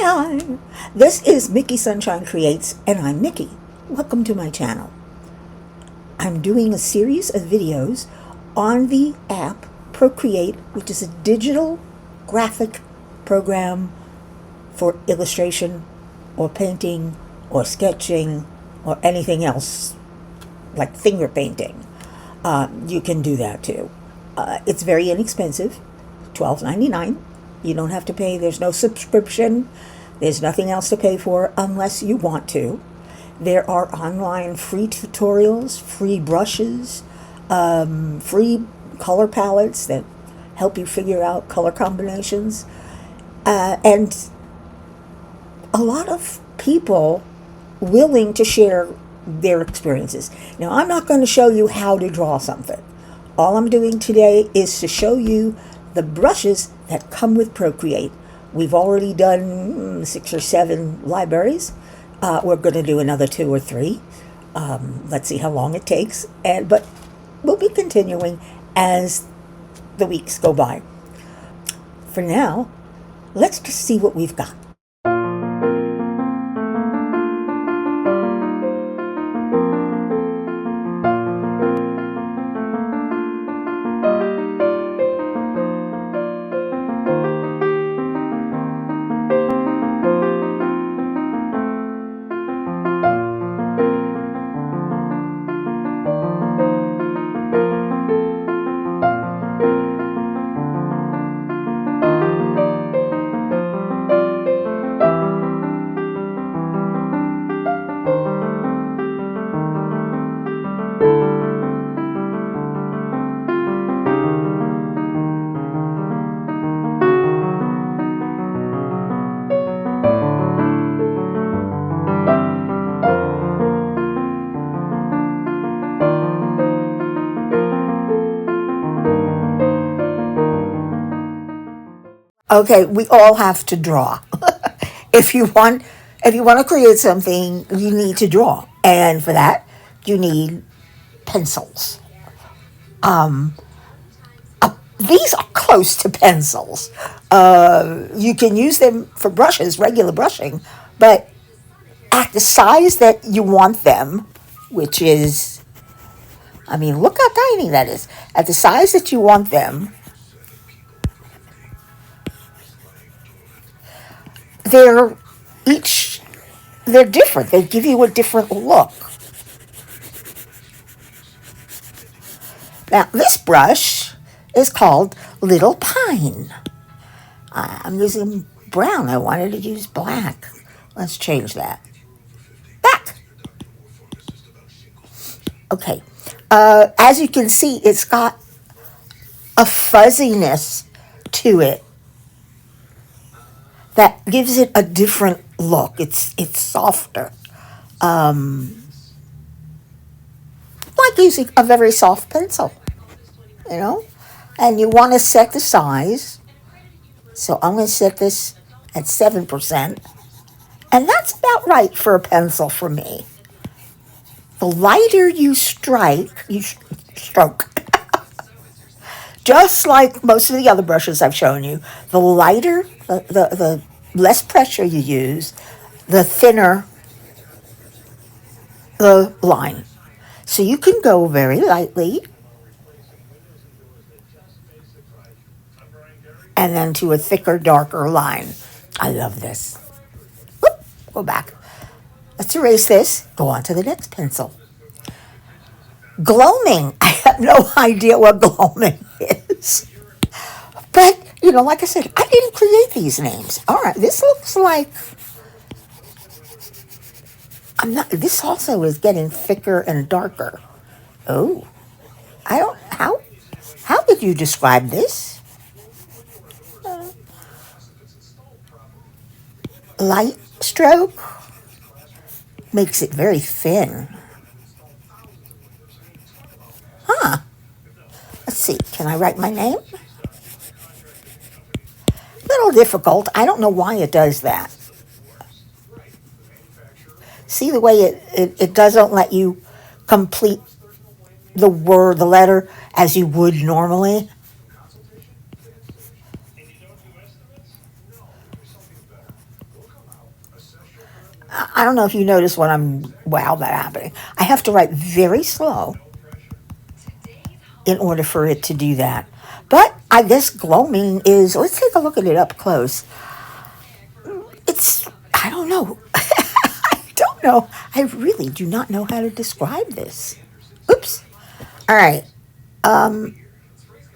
Hi! This is Mickey Sunshine Creates, and I'm Mickey. Welcome to my channel. I'm doing a series of videos on the app Procreate, which is a digital graphic program for illustration or painting or sketching or anything else like finger painting. You can do that too. It's very inexpensive, $12.99. You don't have to pay. There's no subscription. There's nothing else to pay for unless you want to. There are online free tutorials, free brushes, free color palettes that help you figure out color combinations, and a lot of people willing to share their experiences. Now, I'm not going to show you how to draw something. All I'm doing today is to show you the brushes that come with Procreate. We've already done 6 or 7 libraries. We're going to do another 2 or 3. Let's see how long it takes. But we'll be continuing as the weeks go by. For now, let's just see what we've got. Okay, we all have to draw. if you want to create something, you need to draw, and for that, you need pencils. These are close to pencils. You can use them for brushes, regular brushing, but at the size that you want them, which is, look how tiny that is. At the size that you want them, they're different. They give you a different look. Now, this brush is called Little Pine. I'm using brown. I wanted to use black. Let's change that. Back. Okay. As you can see, it's got a fuzziness to it that gives it a different look. It's softer. Like using a very soft pencil, And you want to set the size. So I'm going to set this at 7%. And that's about right for a pencil for me. The lighter you stroke, just like most of the other brushes I've shown you, the lighter, the less pressure you use, the thinner the line. So you can go very lightly and then to a thicker, darker line. I love this. Whoop, go back. Let's erase this. Go on to the next pencil. Gloaming. I have no idea what gloaming is. But, like I said, I didn't create these names. All right, this looks like... This also is getting thicker and darker. Oh. How would you describe this? Light stroke makes it very thin. Let's see, can I write my name? Little difficult. I don't know why it does that. See the way it doesn't let you complete the letter as you would normally? I don't know if you notice when wow, that happening. I have to write very slow in order for it to do that. But I guess gloaming is, let's take a look at it up close. It's, I don't know. I don't know. I really do not know how to describe this. Oops. All right.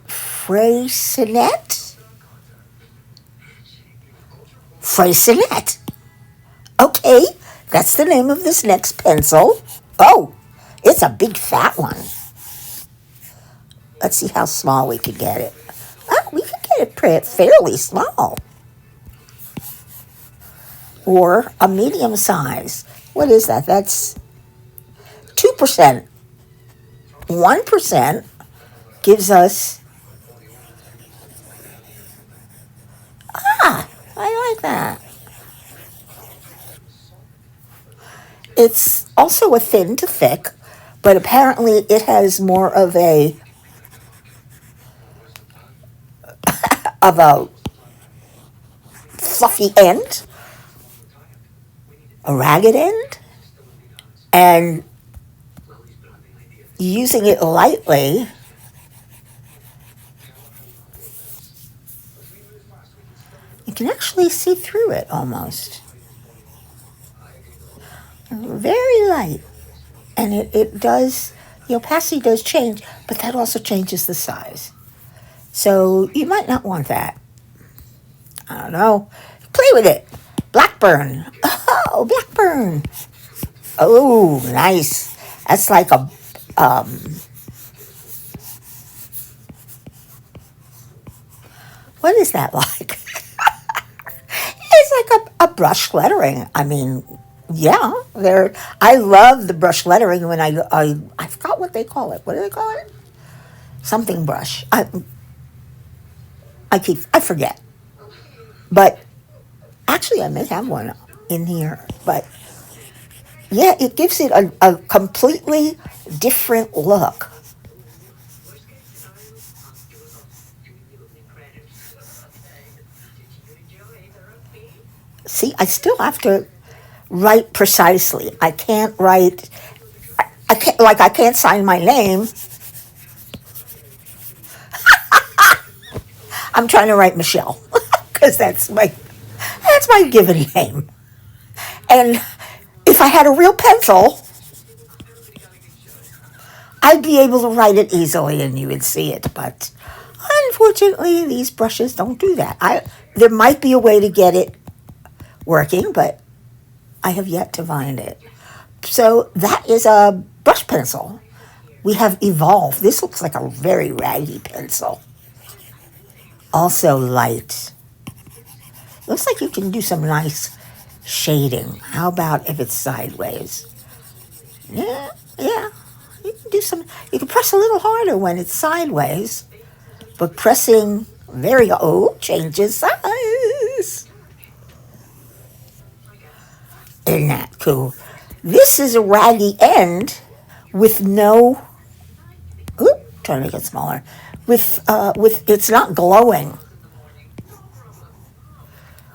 Freycinet? Freycinet. Okay, that's the name of this next pencil. Oh, it's a big fat one. Let's see how small we could get it. Oh, we could get it fairly small. Or a medium size. What is that? That's 2%. 1% gives us... Ah, I like that. It's also a thin to thick, but apparently it has more of a fluffy end, a ragged end, and using it lightly, you can actually see through it almost. Very light. And it does, the opacity does change, but that also changes the size. So you might not want that. I don't know. Play with it. Blackburn. Oh, Blackburn. Oh, nice. That's like a, what is that like? It's like a brush lettering. I mean, yeah, I love the brush lettering when I forgot what they call it. What do they call it? Something brush. I forget. But actually, I may have one in here. But yeah, it gives it a completely different look. See, I still have to write precisely. I can't write. I can't sign my name. I'm trying to write Michelle because that's my given name. And if I had a real pencil, I'd be able to write it easily and you would see it. But unfortunately, these brushes don't do that. There might be a way to get it working, but I have yet to find it. So that is a brush pencil. We have evolved. This looks like a very raggy pencil. Also light. Looks like you can do some nice shading. How about if it's sideways? Yeah. You can do some, you can press a little harder when it's sideways, but pressing changes size. Isn't that cool? This is a raggy end with no, trying to make it smaller, with it's not glowing.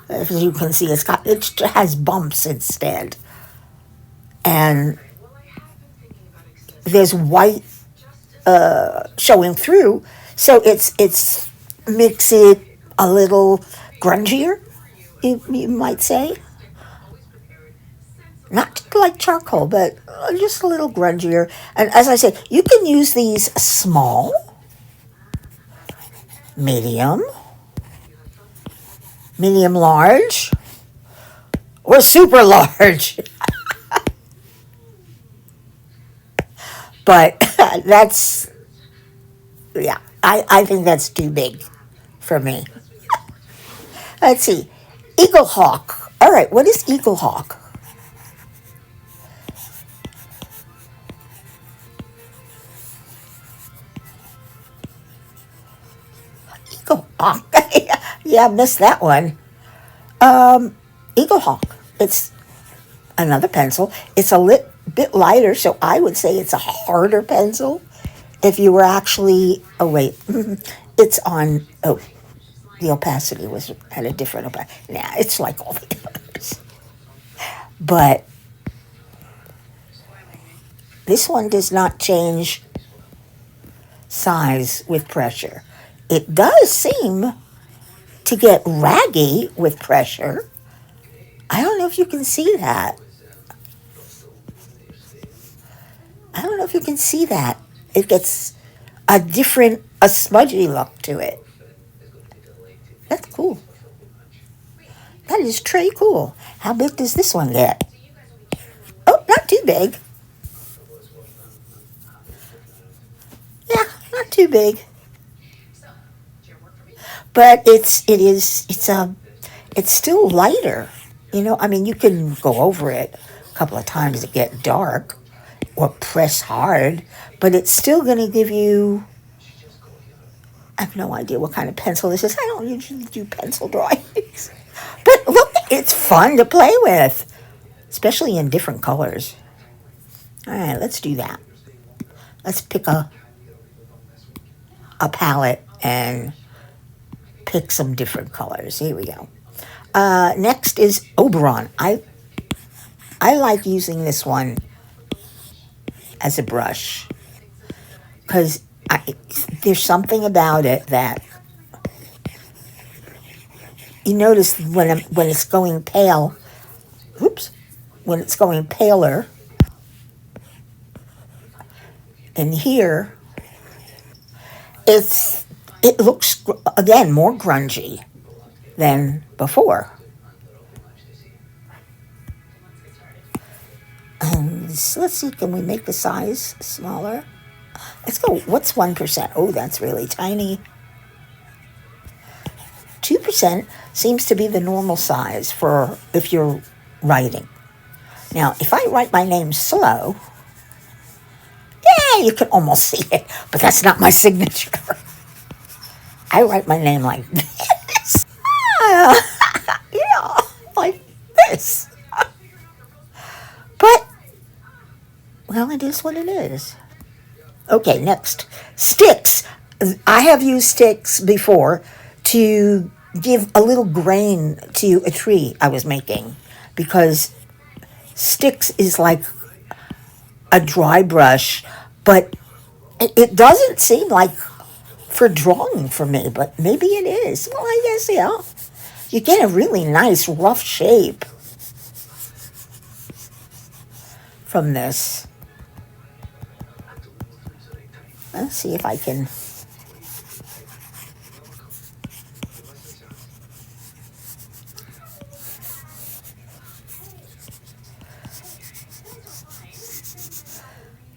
As you can see, it has bumps instead. And there's white showing through, so it's makes it a little grungier, you might say. Not like charcoal, but just a little grungier. And as I said, you can use these small, medium large, or super large. But that's, yeah, I think that's too big for me. Let's see. Eagle Hawk. All right, what is Eagle Hawk? Eagle Hawk. Yeah, I missed that one. Eagle Hawk. It's another pencil. It's a bit lighter, so I would say it's a harder pencil. If you were actually, oh wait, it's on, the opacity was at a different opacity. Nah, it's like all the others. But This one does not change size with pressure. It does seem to get raggy with pressure. I don't know if you can see that. I don't know if you can see that. It gets a smudgy look to it. That's cool. That is très cool. How big does this one get? Oh, not too big. Yeah, not too big. But it's still lighter. You know, I mean, you can go over it a couple of times to get dark or press hard, but it's still going to give you. I have no idea what kind of pencil this is. I don't usually do pencil drawings. But look, it's fun to play with, especially in different colors. All right, let's do that. Let's pick a palette and pick some different colors. Here we go. Next is Oberon. I like using this one as a brush because there's something about it that you notice when it's going pale. Oops, when it's going paler, and here it looks again more grungy than before. So let's see, can we make the size smaller? Let's go, what's 1%? Oh, that's really tiny. 2% seems to be the normal size for if you're writing. Now, if I write my name slow, yeah, you can almost see it, but that's not my signature. I write my name like this. Yeah, like this. But, well, it is what it is. Okay, next. Sticks. I have used sticks before to give a little grain to a tree I was making because sticks is like a dry brush, but it doesn't seem like for drawing for me, but maybe it is. Well, I guess, yeah. You get a really nice rough shape from this. Let's see if I can.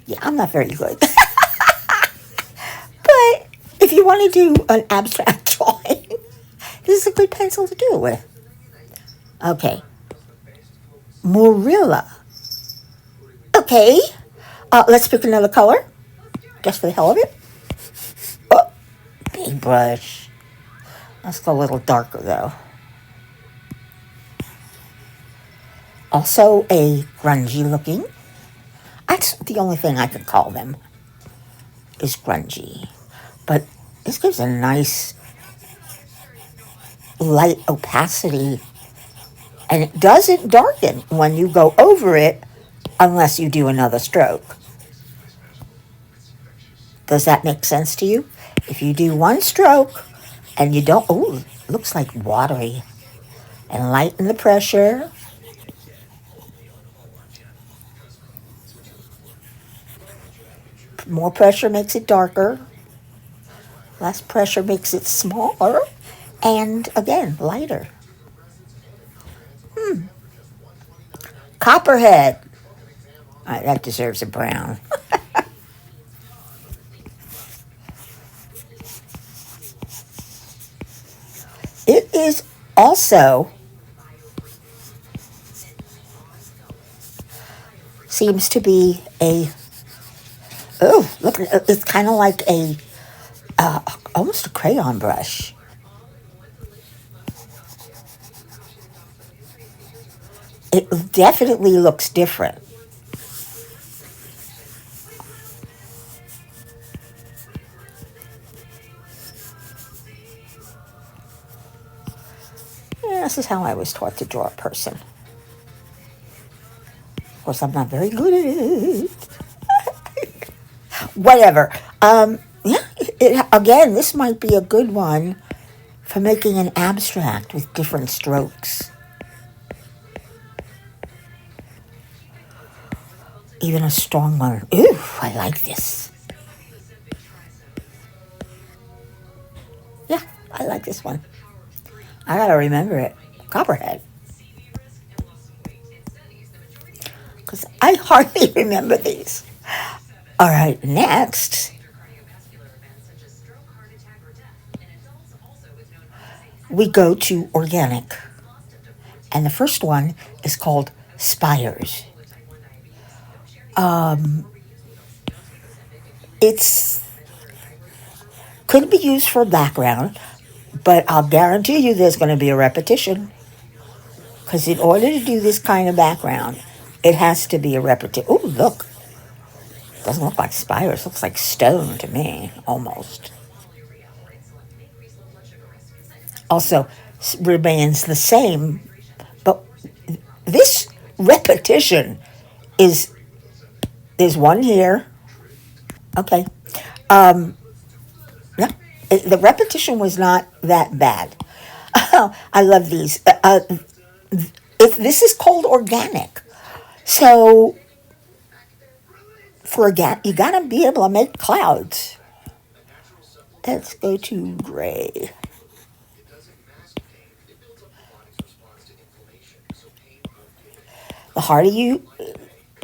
Yeah, I'm not very good. But if you want to do an abstract drawing, this is a good pencil to do it with. Okay. Morilla. Okay. Let's pick another color. Just for the hell of it. Oh, big brush. Let's go a little darker though. Also a grungy looking. That's the only thing I can call them is grungy. But this gives a nice light opacity. And it doesn't darken when you go over it unless you do another stroke. Does that make sense to you? If you do one stroke and you don't, oh, it looks like watery. And lighten the pressure. More pressure makes it darker. Less pressure makes it smaller. And again, lighter. Copperhead. All right, that deserves a brown. It is also seems to be a, oh, look, it's kind of like a, almost a crayon brush. It definitely looks different. Yeah, this is how I was taught to draw a person. Of course, I'm not very good at it. Whatever. Yeah, again, this might be a good one for making an abstract with different strokes. Even a strong one. Ooh, I like this. Yeah, I like this one. I gotta remember it. Copperhead. Because I hardly remember these. All right, next we go to organic. And the first one is called spires. It's could be used for background, but I'll guarantee you there's going to be a repetition. Because in order to do this kind of background, it has to be a repetition. Oh, look. Doesn't look like spires. Looks like stone to me, almost. Also, remains the same, but this repetition is there's one here. Okay. Um, yeah, the repetition was not that bad. I love these. This is called organic. So for you gotta be able to make clouds. Let's go to gray. The harder you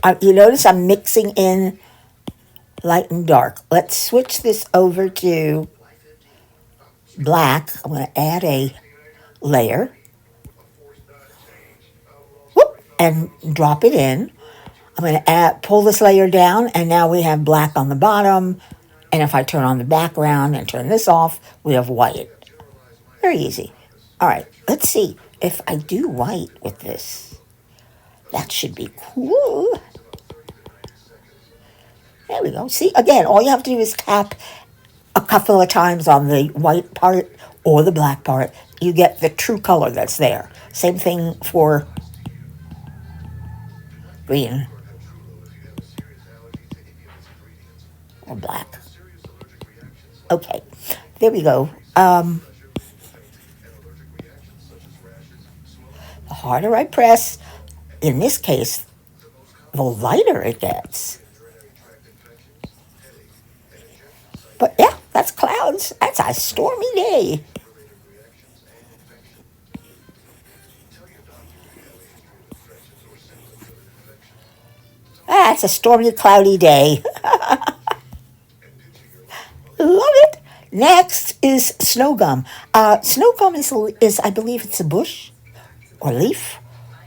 notice I'm mixing in light and dark. Let's switch this over to black. I'm going to add a layer. Whoop, and drop it in. I'm going to pull this layer down, and now we have black on the bottom. And if I turn on the background and turn this off, we have white. Very easy. All right, let's see if I do white with this. That should be cool. There we go. See, again, all you have to do is tap a couple of times on the white part or the black part. You get the true color that's there. Same thing for green or black. Okay, there we go. The harder I press, in this case, the lighter it gets. But yeah, that's clouds. That's a stormy day. It's a stormy, cloudy day. Love it. Next is snow gum. Snow gum is, I believe, it's a bush or leaf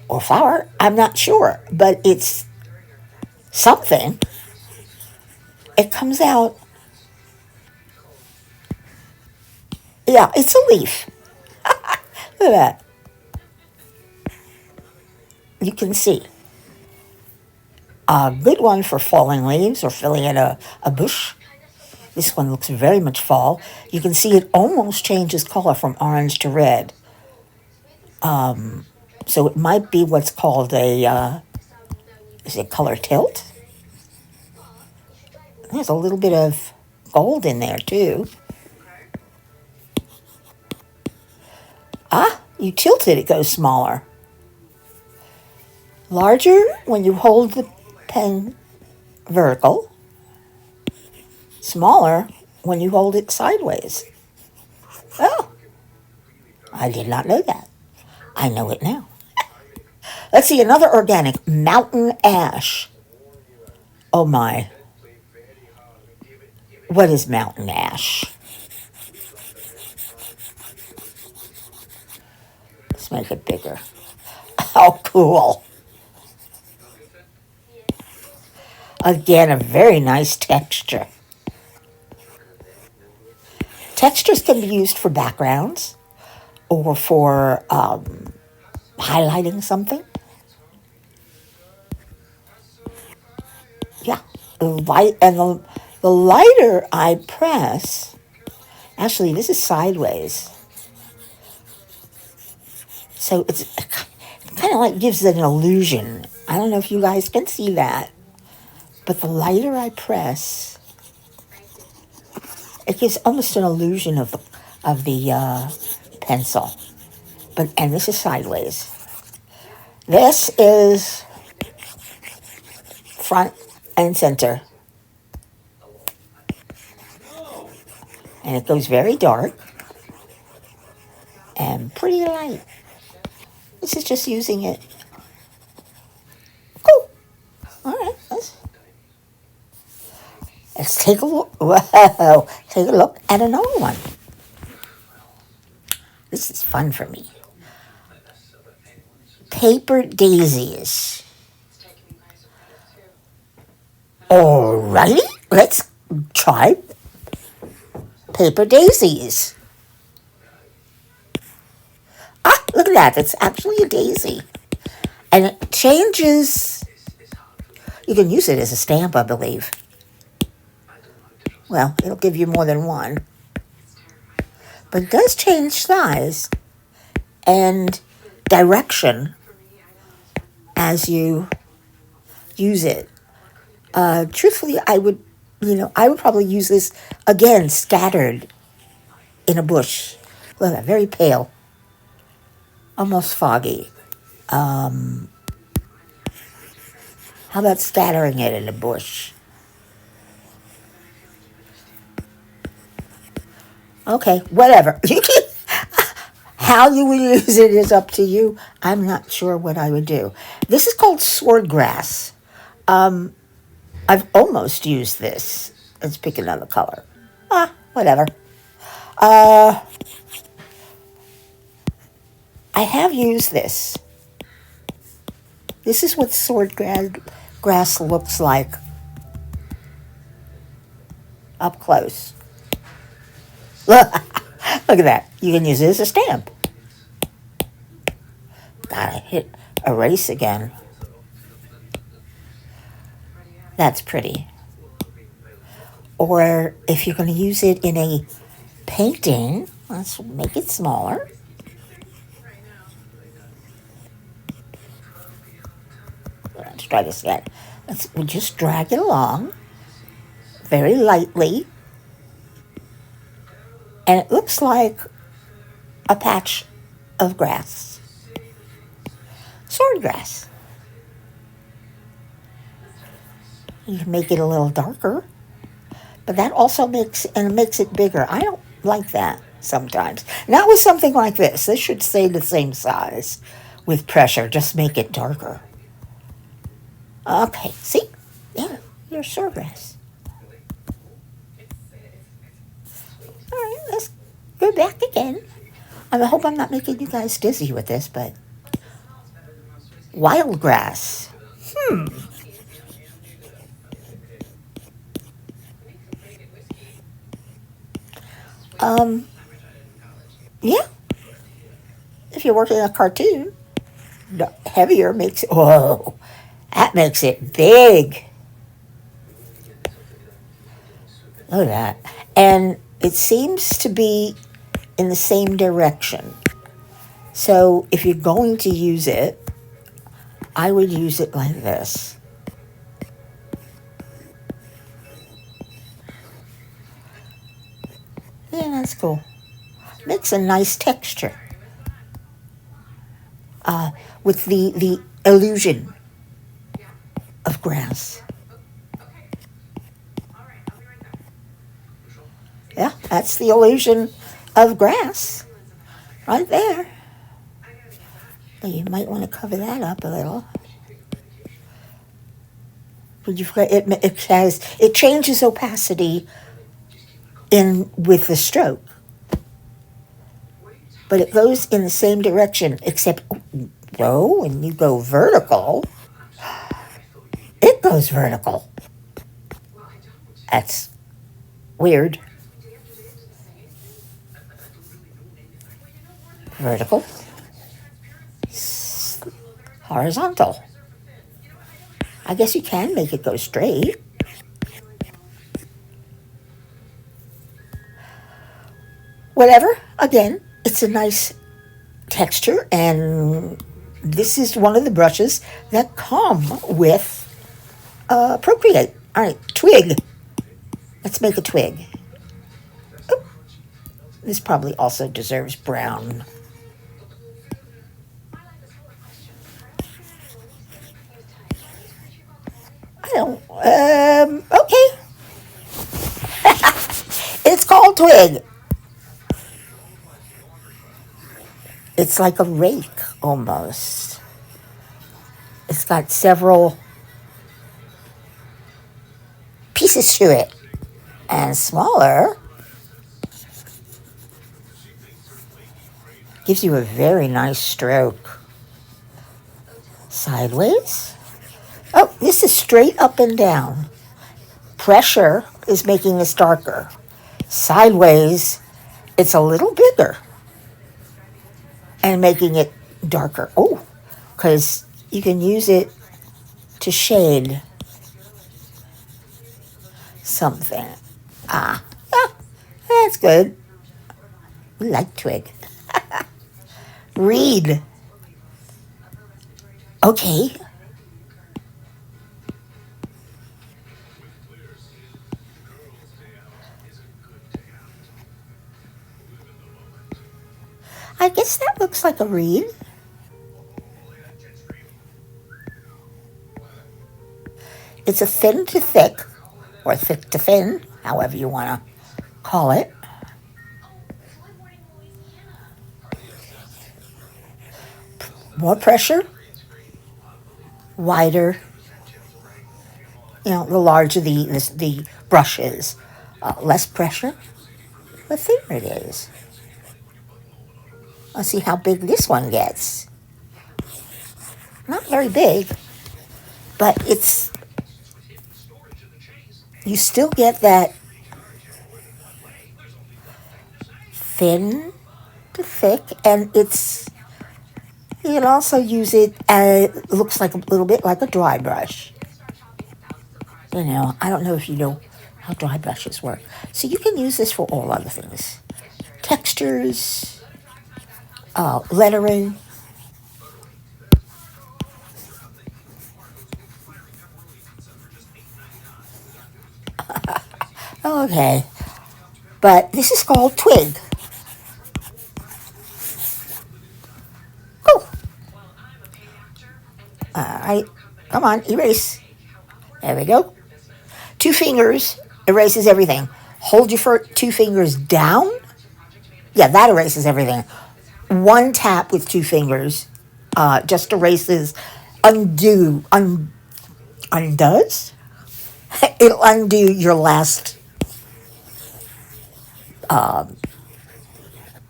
or flower. I'm not sure, but it's something. It comes out. Yeah, it's a leaf. Look at that. You can see. A good one for falling leaves or filling in a bush. This one looks very much fall. You can see it almost changes color from orange to red. So it might be what's called is it color tilt? There's a little bit of gold in there too. You tilt it, it goes smaller. Larger when you hold the pen vertical. Smaller when you hold it sideways. Oh, I did not know that. I know it now. Let's see, another organic, mountain ash. Oh my. What is mountain ash? Let's make it bigger. Oh, cool. Again, a very nice texture. Textures can be used for backgrounds or for highlighting something. Yeah, the lighter I press, actually this is sideways. So it's kind of like gives it an illusion. I don't know if you guys can see that. But the lighter I press, It gives almost an illusion of the pencil. And this is sideways. This is front and center. And it goes very dark and pretty light. This is just using it. Cool. All right. Let's take a look. Whoa. Take a look at another one. This is fun for me. Paper daisies. Alrighty, let's try paper daisies. Ah, look at that. It's actually a daisy. And it changes. You can use it as a stamp, I believe. Well, it'll give you more than one. But it does change size and direction as you use it. Truthfully, I would probably use this again scattered in a bush. Look at that, very pale, almost foggy. How about scattering it in a bush? Okay, whatever. How you would use it is up to you. I'm not sure what I would do. This is called swordgrass. I've almost used this. Let's pick another color. Whatever. I have used this. This is what swordgrass looks like up close. Look at that. You can use it as a stamp. Gotta hit erase again. That's pretty. Or if you're going to use it in a painting, let's make it smaller. Let's try this again. We'll just drag it along very lightly. And it looks like a patch of grass. Swordgrass. You can make it a little darker, but that also makes it bigger. I don't like that sometimes. Not with something like this. This should stay the same size with pressure. Just make it darker. Okay, see? Yeah, your swordgrass. All right, let's go back again. I hope I'm not making you guys dizzy with this, but wild grass. Yeah. If you're working a cartoon, the heavier makes it, whoa, that makes it big. Look at that. And it seems to be in the same direction. So if you're going to use it, I would use it like this. Yeah, that's cool. Makes a nice texture. With the illusion of grass. Yeah, that's the illusion of grass right there. So you might want to cover that up a little. But it changes opacity with the stroke. But it goes in the same direction, except when you go vertical, it goes vertical. That's weird. Vertical, horizontal. I guess you can make it go straight. Whatever, again, it's a nice texture, and this is one of the brushes that come with Procreate. All right, twig. Let's make a twig. This probably also deserves brown. I don't, okay. It's called twig. It's like a rake almost. It's got several pieces to it. And smaller gives you a very nice stroke. Sideways. Oh, this is straight up and down. Pressure is making this darker. Sideways, it's a little bigger and making it darker. Oh, because you can use it to shade something. Yeah, that's good. We like twig. Reed. Okay. I guess that looks like a reed. It's a thin to thick, or thick to thin, however you want to call it. More pressure, wider. You know, the larger the brush is, less pressure, the thinner it is. Let's see how big this one gets. Not very big, but it's, you still get that thin to thick, and it's, you can also use it as, it looks like a little bit like a dry brush. You know, I don't know if you know how dry brushes work. So you can use this for all other things. Textures, lettering. Okay. But this is called twig. Oh. Alright. Come on, erase. There we go. 2 fingers erases everything. Hold your two fingers down. Yeah, that erases everything. One tap with 2 fingers just erases, undoes? It'll undo your last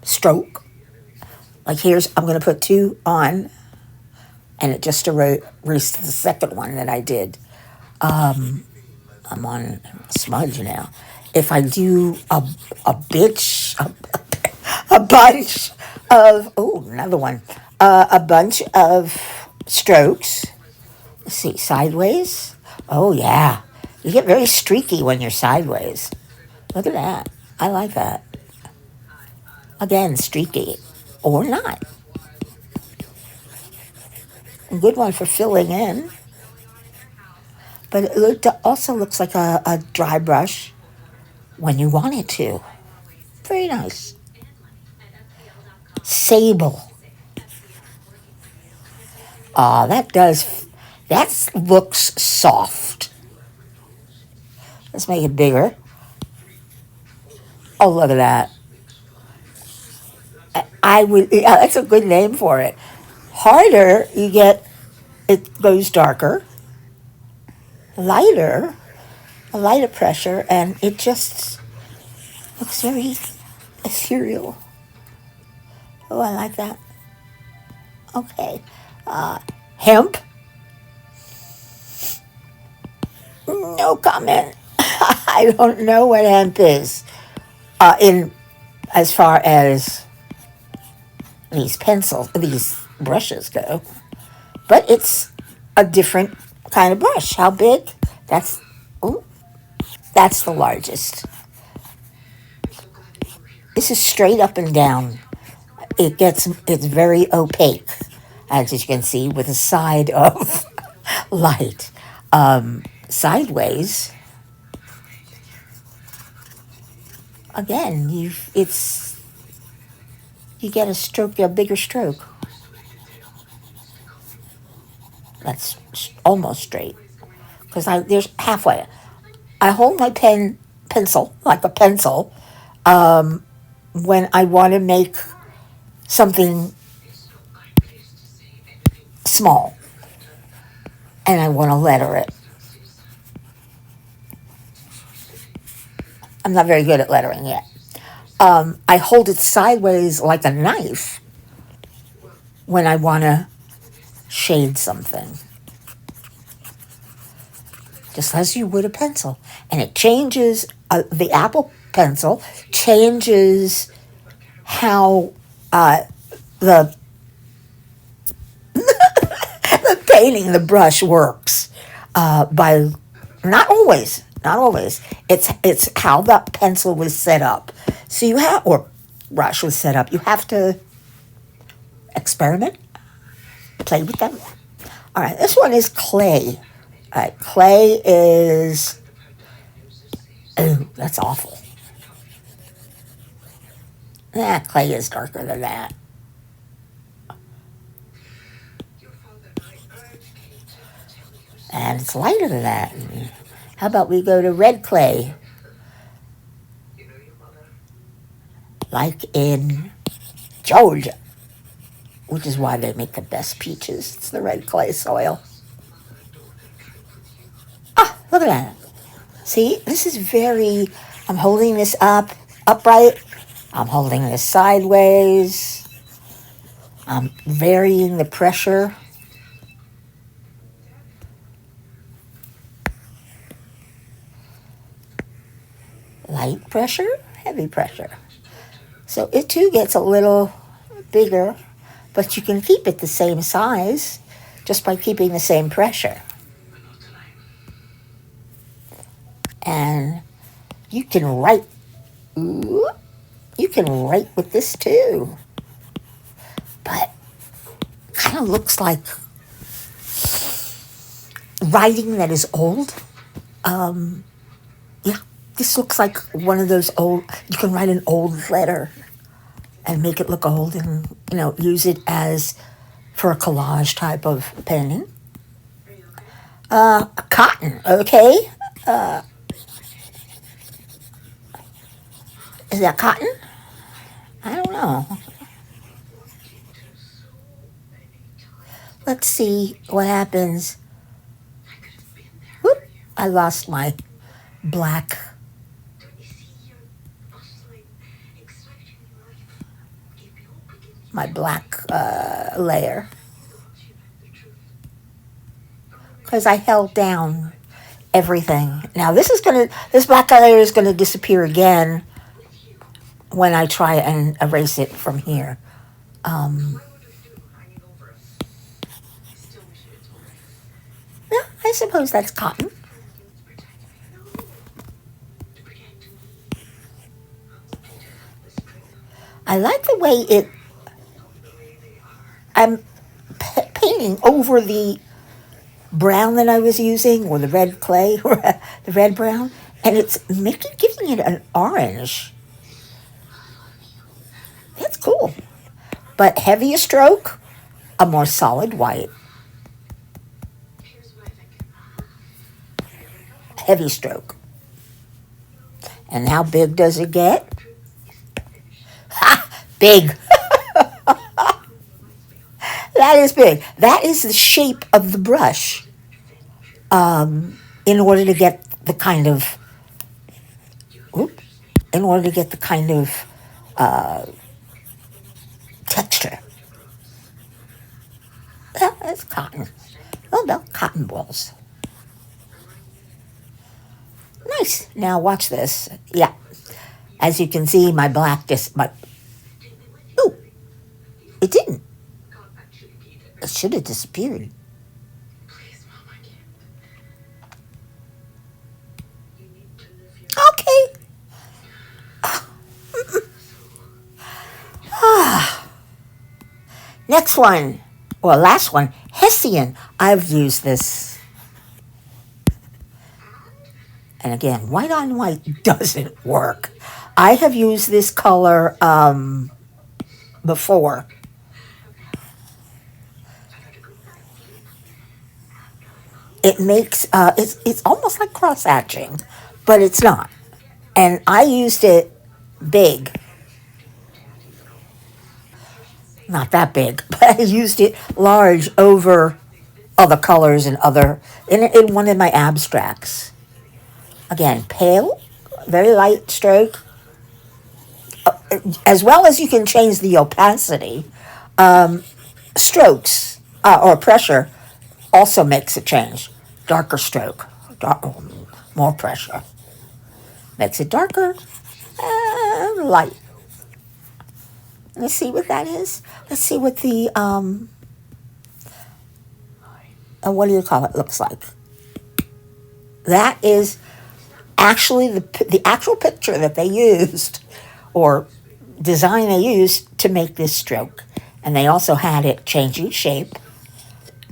stroke. Like here's, I'm going to put 2 on, and it just erased the second one that I did. I'm on smudge now. If I do a bunch of, oh, another one, a bunch of strokes. Let's see, sideways. Oh yeah, you get very streaky when you're sideways. Look at that. I like that. Again, streaky or not. A good one for filling in. But it also looks like a dry brush when you want it to. Very nice. Sable. That looks soft. Let's make it bigger. Oh, look at that. Yeah, that's a good name for it. Harder, you get, it goes darker. Lighter, a lighter pressure, and it just looks very ethereal. Oh, I like that. Okay. Hemp. No comment. I don't know what hemp is. In as far as these brushes go, but it's a different kind of brush. How big? That's the largest. This is straight up and down. It's very opaque, as you can see, with a side of light. Sideways, again, it's you get a bigger stroke. That's almost straight. Because there's halfway. I hold my pencil, like a pencil, when I want to make something small and I want to letter it. I'm not very good at lettering yet. I hold it sideways like a knife when I want to shade something, just as you would a pencil. And it changes, the Apple Pencil changes how the the painting, the brush works by, not always, not always. It's how the pencil was set up. So you have, or brush was set up. You have to experiment, play with them. All right, this one is clay. All right, clay is, oh, that's awful. Clay is darker than that. And it's lighter than that. How about we go to red clay? Like in Georgia, which is why they make the best peaches. It's the red clay soil. Ah, look at that. See, this is very, I'm holding this upright. I'm holding this sideways. I'm varying the pressure. Light pressure, heavy pressure. So it too gets a little bigger, but you can keep it the same size just by keeping the same pressure. And you can write, you can write with this too. But kind of looks like writing that is old. Yeah, this looks like one of those old, you can write an old letter and make it look old and, use it as for a collage type of painting. Cotton, okay. Is that cotton? I don't know. Let's see what happens. Whoop, I lost my black. My black layer. Because I held down everything. Now this black layer is gonna disappear again when I try and erase it from here. Yeah, I suppose that's cotton. I like the way I'm painting over the brown that I was using, or the red clay, or the red brown, and it's giving it an orange. That's cool. But heavier stroke, a more solid white. Heavy stroke. And how big does it get? Ha! Big. That is big. That is the shape of the brush. In order to get the kind of, texture. Yeah, it's cotton. Oh, no, cotton balls. Nice. Now watch this. Yeah. As you can see, my black ooh, it didn't. It should have disappeared. Okay. Next one. Well, last one. Hessian. I've used this. And again, white on white doesn't work. I have used this color, before. It makes, it's almost like cross-hatching, but it's not. And I used it big. Not that big, but I used it large over other colors and in one of my abstracts. Again, pale, very light stroke, as well as you can change the opacity. Strokes or pressure also makes a change. Darker stroke, more pressure. Makes it darker, light. Let's see what that is. Let's see what the, what do you call it, looks like. That is actually the actual picture that they used, or design they used to make this stroke. And they also had it changing shape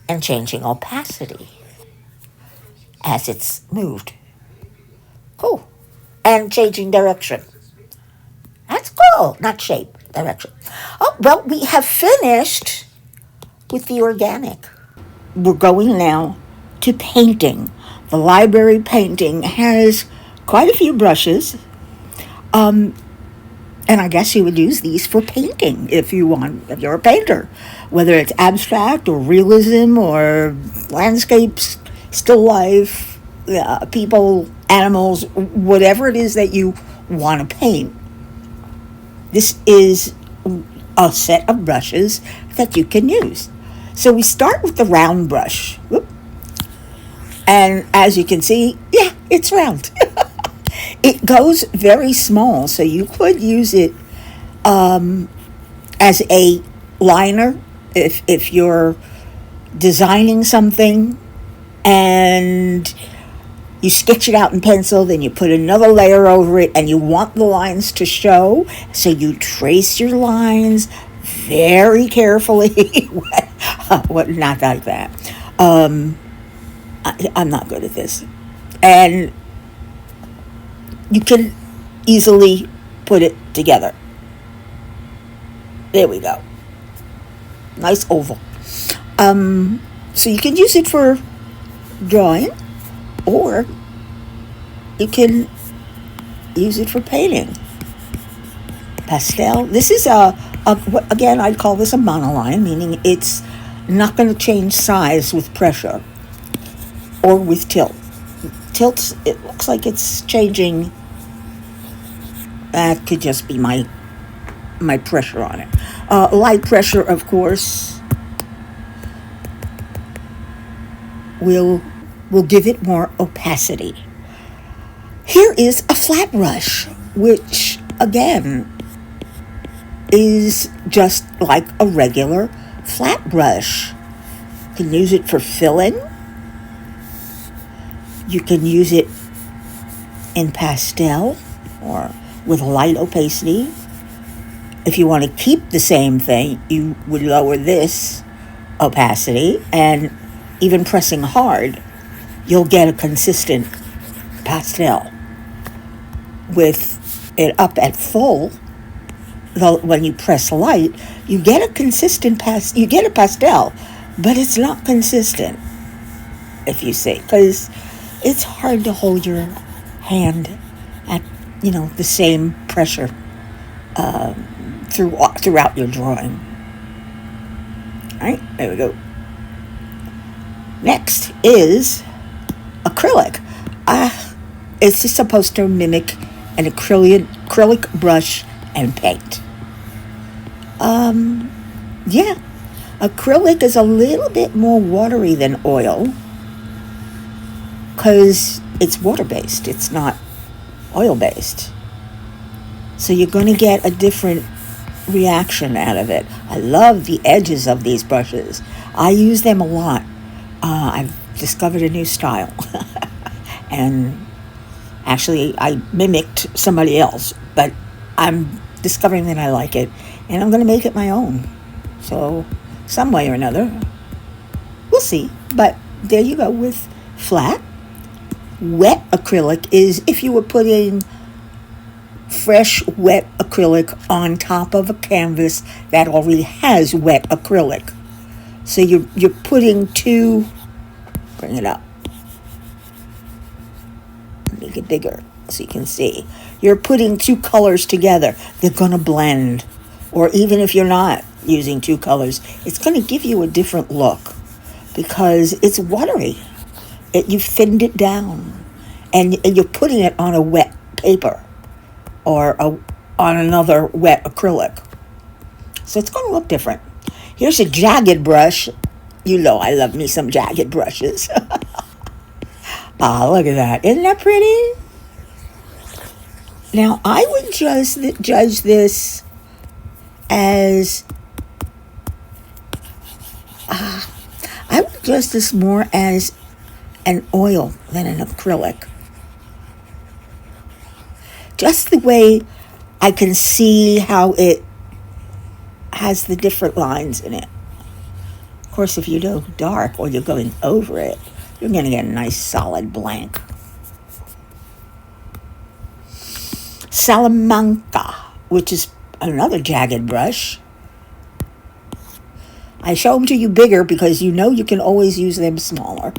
and changing opacity as it's moved. Cool. And changing direction. That's cool. Not shape, direction. Oh, well, we have finished with the organic. We're going now to painting. The library painting has quite a few brushes. And I guess you would use these for painting if you're a painter. Whether it's abstract or realism or landscapes, still life, people, animals, whatever it is that you want to paint. This is a set of brushes that you can use. So we start with the round brush. Whoop. And as you can see, yeah, it's round. It goes very small, so you could use it as a liner if you're designing something and you sketch it out in pencil, then you put another layer over it and you want the lines to show, so you trace your lines very carefully. Not like that. I'm not good at this. And you can easily put it together. There we go. Nice oval. So you can use it for drawing, or you can use it for painting. Pastel. This is again, I'd call this a monoline, meaning it's not going to change size with pressure or with tilt. Tilts, it looks like it's changing. That could just be my pressure on it. Light pressure, of course, will give it more opacity. Here is a flat brush, which again is just like a regular flat brush. You can use it for filling. You can use it in pastel or with light opacity. If you want to keep the same thing, you would lower this opacity, and even pressing hard, you'll get a consistent pastel. With it up at full, when you press light, you get a consistent you get a pastel, but it's not consistent, if you see, because it's hard to hold your hand at the same pressure throughout your drawing. All right, there we go. Next is acrylic. It's just supposed to mimic an acrylic brush and paint. Yeah, acrylic is a little bit more watery than oil because it's water-based. It's not oil-based. So you're going to get a different reaction out of it. I love the edges of these brushes. I use them a lot. I've discovered a new style. And actually, I mimicked somebody else, but I'm discovering that I like it, and I'm going to make it my own. So, some way or another, we'll see. But there you go with flat. Wet acrylic is if you were putting fresh, wet acrylic on top of a canvas that already has wet acrylic. So you're putting two, bring it up, make it bigger so you can see. You're putting two colors together. They're going to blend. Or even if you're not using two colors, it's going to give you a different look because it's watery. You've thinned it down. And you're putting it on a wet paper or on another wet acrylic. So it's going to look different. Here's a jagged brush. You know I love me some jagged brushes. Look at that. Isn't that pretty? Now, I would just judge this as... I would judge this more as an oil than an acrylic. Just the way I can see how it has the different lines in it. Of course, if you go dark or you're going over it, you're going to get a nice solid blank. Salamanca, which is another jagged brush. I show them to you bigger because you know you can always use them smaller.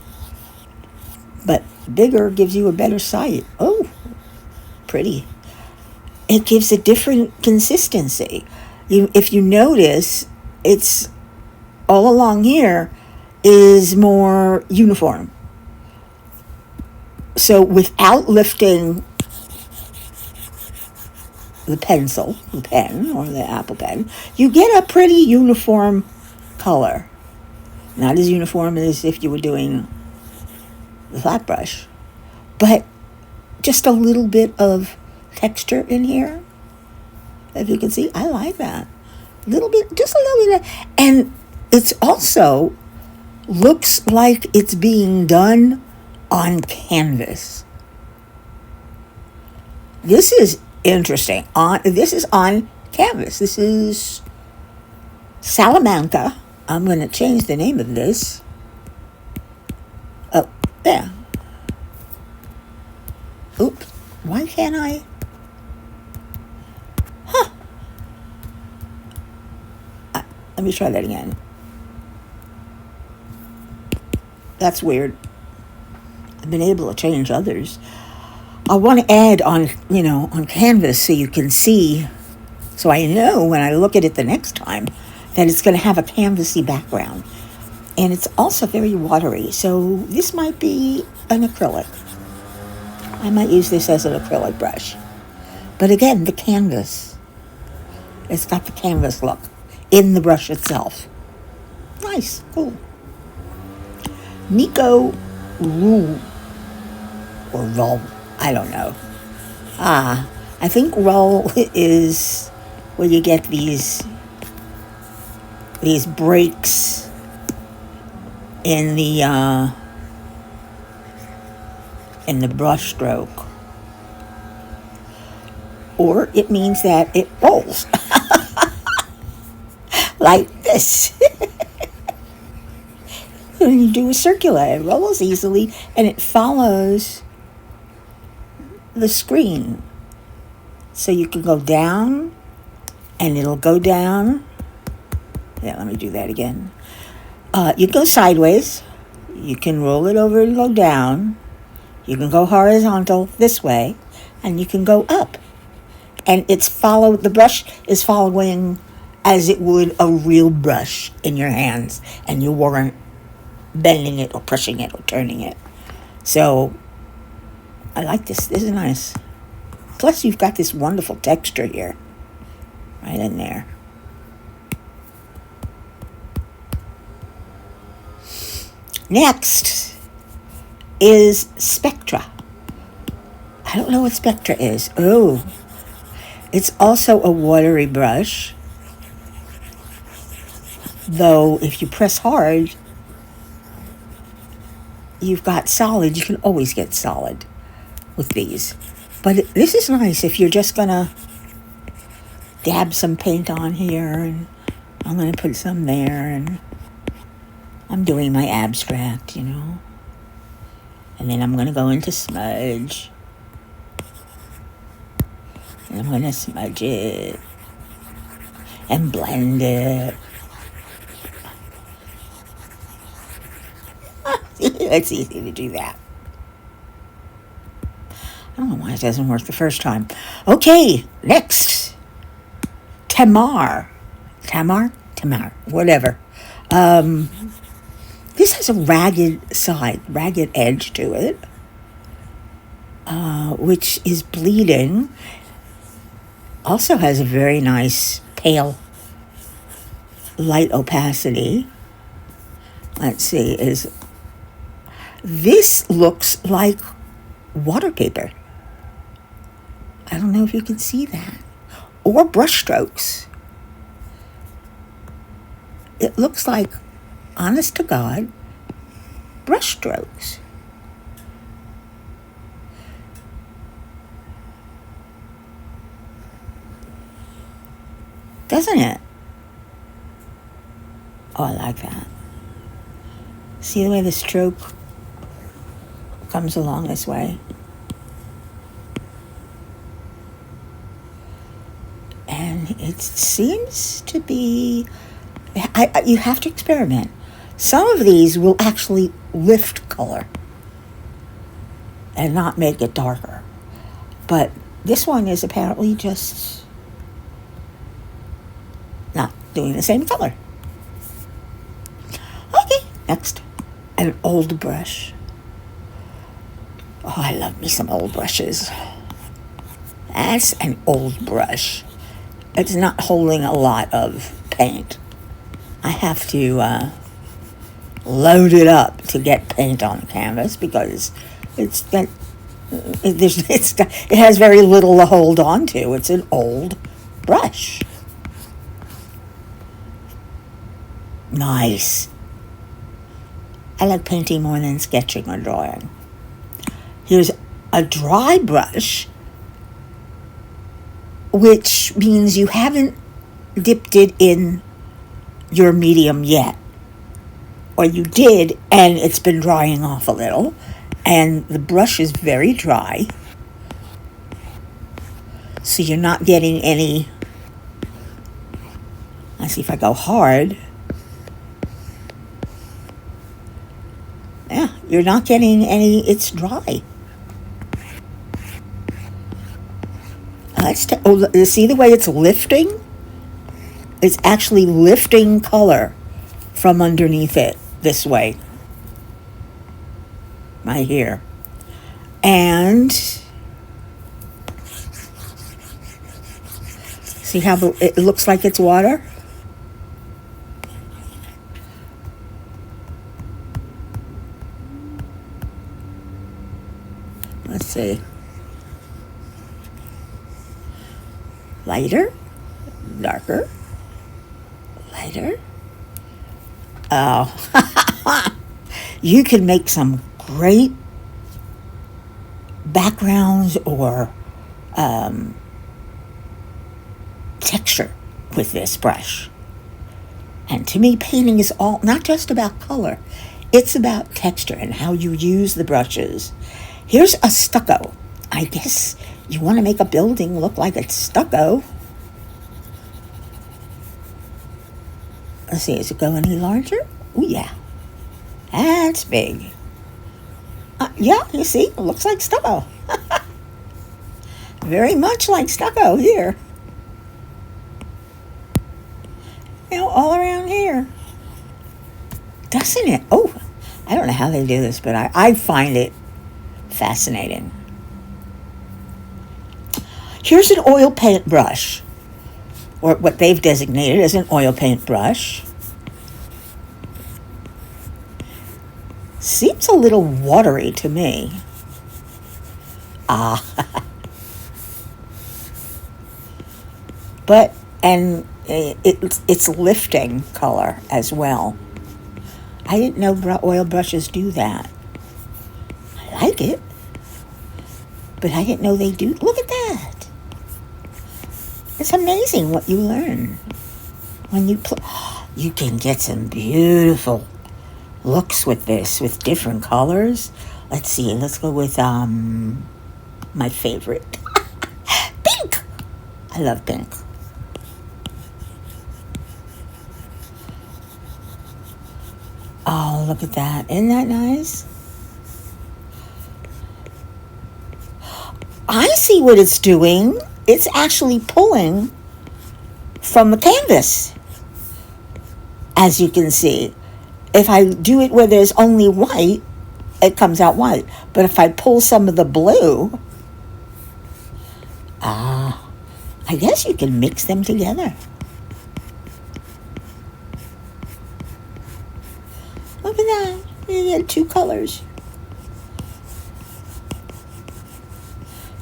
But bigger gives you a better sight. Oh, pretty. It gives a different consistency. If you notice, it's all along here is more uniform. So without lifting the pencil, the pen, or the Apple Pen, you get a pretty uniform color. Not as uniform as if you were doing the flat brush, but just a little bit of texture in here. If you can see, I like that. Little bit, just a little bit. And it's also looks like it's being done on canvas. This is interesting. This is on canvas. This is Salamanca. I'm going to change the name of this. Oh, there. Oops. Why can't I? Let me try that again. That's weird. I've been able to change others. I want to add on canvas so you can see, so I know when I look at it the next time that it's going to have a canvasy background. And it's also very watery, so this might be an acrylic. I might use this as an acrylic brush. But again, the canvas. It's got the canvas look in the brush itself. Nice, cool. Nico Roux, or Roll, I don't know. I think roll is where you get these breaks in the brush stroke. Or it means that it rolls. Like this. When you do a circular, it rolls easily and it follows the screen. So you can go down and it'll go down. Yeah, let me do that again. You can go sideways. You can roll it over and go down. You can go horizontal this way, and you can go up. And the brush is following as it would a real brush in your hands, and you weren't bending it or pushing it or turning it. So I like this. This is nice. Plus you've got this wonderful texture here, right in there. Next is Spectra. I don't know what Spectra is. Oh, it's also a watery brush. Though, if you press hard, you've got solid. You can always get solid with these. But this is nice if you're just going to dab some paint on here. And I'm going to put some there. And I'm doing my abstract, And then I'm going to go into smudge. And I'm going to smudge it and blend it. It's easy to do that. I don't know why it doesn't work the first time. Okay, next. Tamar, whatever. This has a ragged edge to it, which is bleeding. Also has a very nice pale light opacity. Let's see, this looks like water paper. I don't know if you can see that. Or brush strokes. It looks like, honest to God, brush strokes. Doesn't it? Oh, I like that. See the way the stroke comes along this way? And it seems to be... you have to experiment. Some of these will actually lift color and not make it darker. But this one is apparently just not doing the same color. Okay, next. An old brush. Oh, I love me some old brushes. That's an old brush. It's not holding a lot of paint. I have to load it up to get paint on the canvas because it has very little to hold on to. It's an old brush. Nice. I like painting more than sketching or drawing. Here's a dry brush, which means you haven't dipped it in your medium yet. Or you did, and it's been drying off a little, and the brush is very dry. So you're not getting any... Let's see if I go hard. Yeah, you're not getting any... It's dry. See the way it's lifting? It's actually lifting color from underneath it this way. Right here. And see how it looks like it's water? Let's see. Lighter, darker, lighter. Oh, you can make some great backgrounds or texture with this brush. And to me, painting is all not just about color. It's about texture and how you use the brushes. Here's a stucco. I guess you want to make a building look like it's stucco. Let's see, does it go any larger? Oh, yeah. That's big. Yeah, you see, it looks like stucco. Very much like stucco here. You know, all around here. Doesn't it? Oh, I don't know how they do this, but I find it fascinating. Here's an oil paint brush, or what they've designated as an oil paint brush. Seems a little watery to me. But, and it's lifting color as well. I didn't know oil brushes do that. I like it. But I didn't know they do. Look at that. It's amazing what you learn when you you can get some beautiful looks with this, with different colors. Let's see. Let's go with my favorite, pink. I love pink. Oh, look at that. Isn't that nice? I see what it's doing. It's actually pulling from the canvas, as you can see. If I do it where there's only white, it comes out white. But if I pull some of the blue, I guess you can mix them together. Look at that. You get two colors.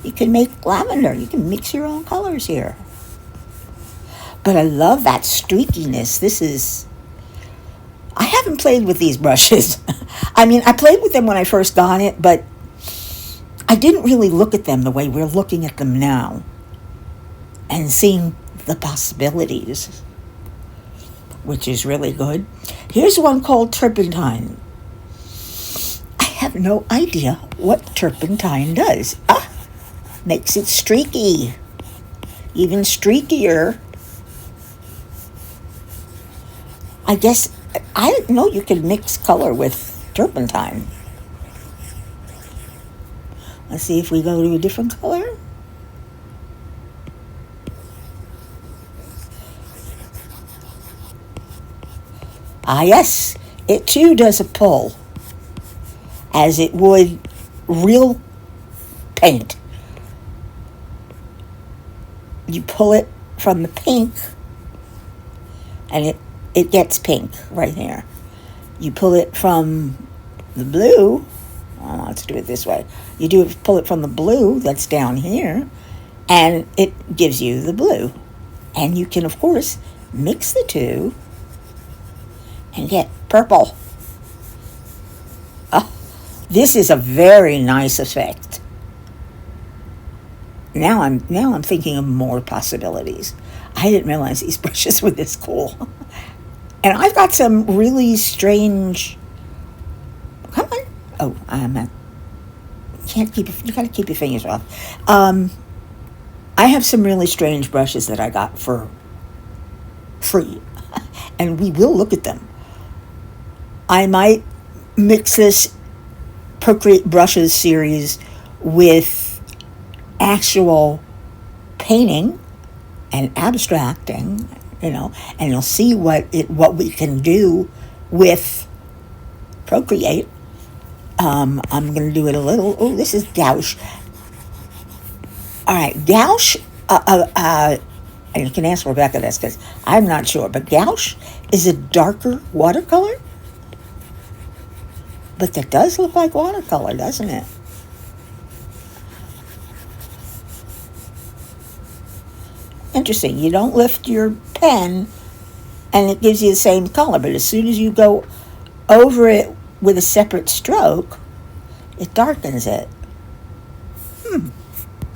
You can make lavender. You can mix your own colors here. But I love that streakiness. I haven't played with these brushes. I mean, I played with them when I first got it, but I didn't really look at them the way we're looking at them now and seeing the possibilities, which is really good. Here's one called Turpentine. I have no idea what turpentine does. Makes it streaky, even streakier. I guess, I didn't know you could mix color with turpentine. Let's see if we go to a different color. Yes, it too does a pull, as it would real paint. You pull it from the pink, and it gets pink right there. You pull it from the blue. Oh, let's do it this way. Pull it from the blue that's down here, and it gives you the blue. And you can, of course, mix the two and get purple. This is a very nice effect. Now I'm thinking of more possibilities. I didn't realize these brushes were this cool. And I've got some really strange. Come on. Oh, I'm not. You gotta keep your fingers off. I have some really strange brushes that I got for free, and we will look at them. I might mix this Procreate Brushes series with actual painting and abstracting, and you'll see what we can do with Procreate. I'm going to do it a little. Oh, this is gouache. All right, gouache. And you can ask Rebecca this because I'm not sure, but gouache is a darker watercolor. But that does look like watercolor, doesn't it? Interesting. You don't lift your pen and it gives you the same color, but as soon as you go over it with a separate stroke, it darkens it.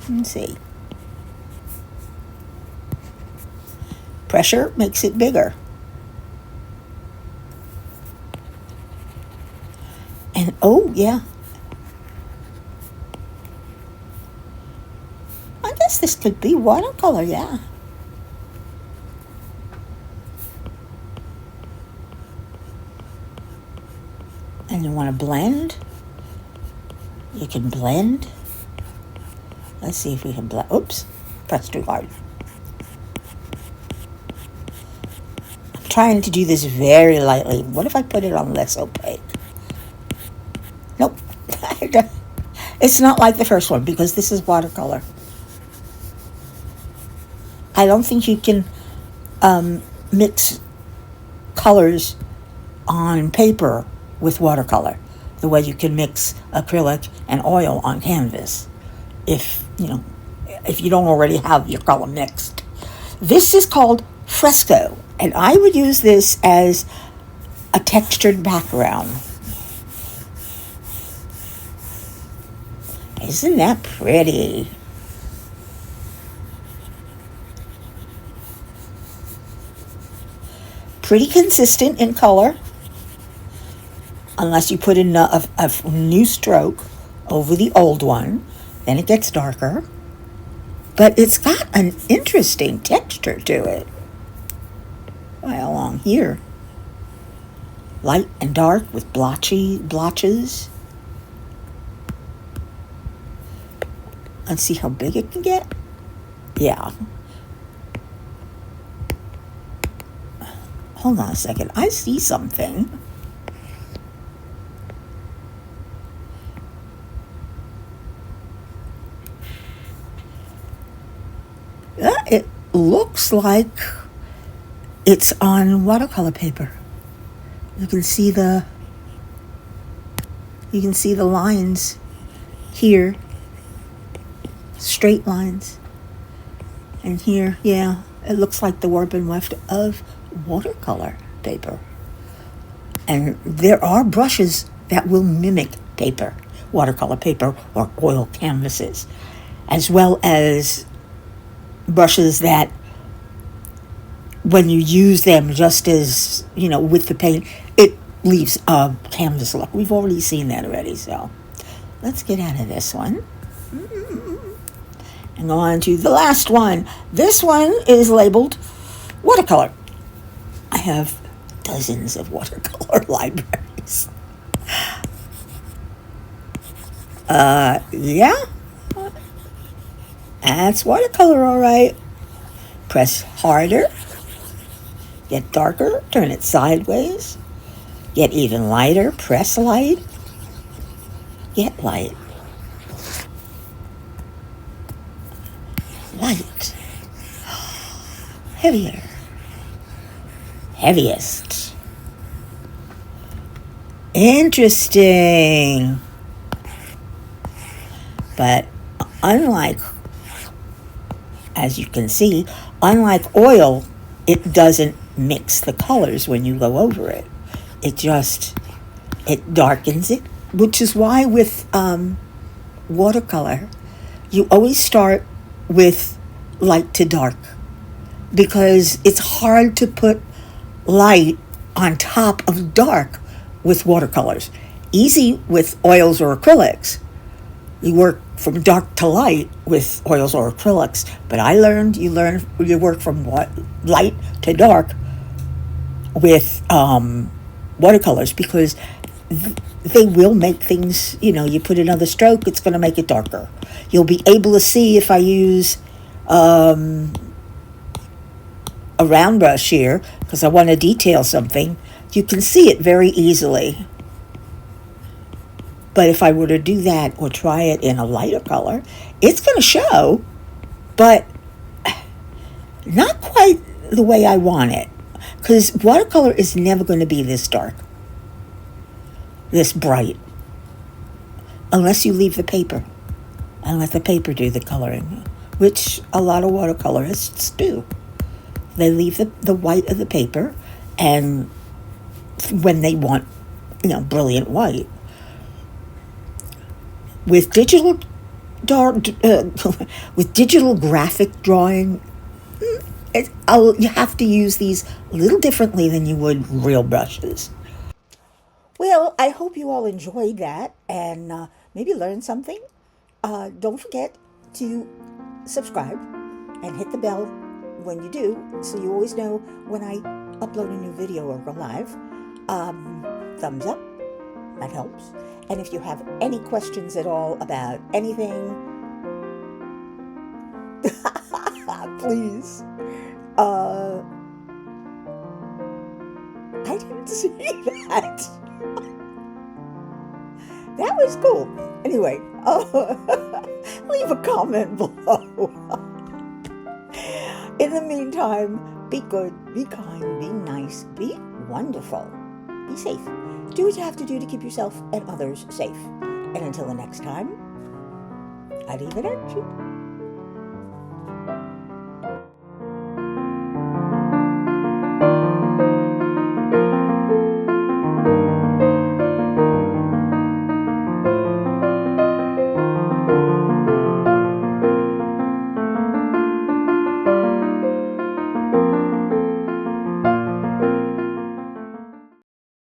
Let's see. Pressure makes it bigger. And oh, yeah. I guess this could be watercolor, yeah. And you want to blend? You can blend. Let's see if we can blend. Oops, pressed too hard. I'm trying to do this very lightly. What if I put it on less opaque? Nope. It's not like the first one because this is watercolor. I don't think you can mix colors on paper with watercolor the way you can mix acrylic and oil on canvas if you don't already have your color mixed. This is called fresco, and I would use this as a textured background. Isn't that pretty? Pretty consistent in color, unless you put in a new stroke over the old one, then it gets darker. but it's got an interesting texture to it. Right along here, light and dark with blotches. Let's see how big it can get. Yeah. Hold on a second. I see something. It looks like it's on watercolor paper. You can see the lines here, straight lines. And here, yeah, it looks like the warp and weft of watercolor paper. And there are brushes that will mimic paper, watercolor paper or oil canvases, as well as brushes that when you use them just as, with the paint, it leaves a canvas look. We've already seen that already, so let's get out of this one and go on to the last one. This one is labeled watercolor. I have dozens of watercolor libraries. Yeah, that's watercolor, all right. Press harder, get darker, turn it sideways, get even lighter, press light, get light, light, heavier, heaviest. Interesting. But unlike, as you can see, unlike oil, it doesn't mix the colors when you go over it. It darkens it, which is why with watercolor, you always start with light to dark, because it's hard to put light on top of dark with watercolors. Easy with oils or acrylics. You work from dark to light with oils or acrylics, but you work from light to dark with watercolors, because they will make things, you put another stroke, it's going to make it darker. You'll be able to see if I use a round brush here, because I want to detail something, you can see it very easily. But if I were to do that or try it in a lighter color, it's going to show, but not quite the way I want it. Because watercolor is never going to be this dark, this bright, unless you leave the paper and let the paper do the coloring, which a lot of watercolorists do. They leave the white of the paper, and when they want, brilliant white. With digital graphic drawing, you have to use these a little differently than you would real brushes. Well, I hope you all enjoyed that and maybe learned something. Don't forget to subscribe and hit the bell when you do, so you always know when I upload a new video or go live. Thumbs up, that helps. And if you have any questions at all about anything, please. I didn't see that. That was cool. Anyway, leave a comment below. In the meantime, be good, be kind, be nice, be wonderful, be safe. Do what you have to do to keep yourself and others safe. And until the next time, arrivederci.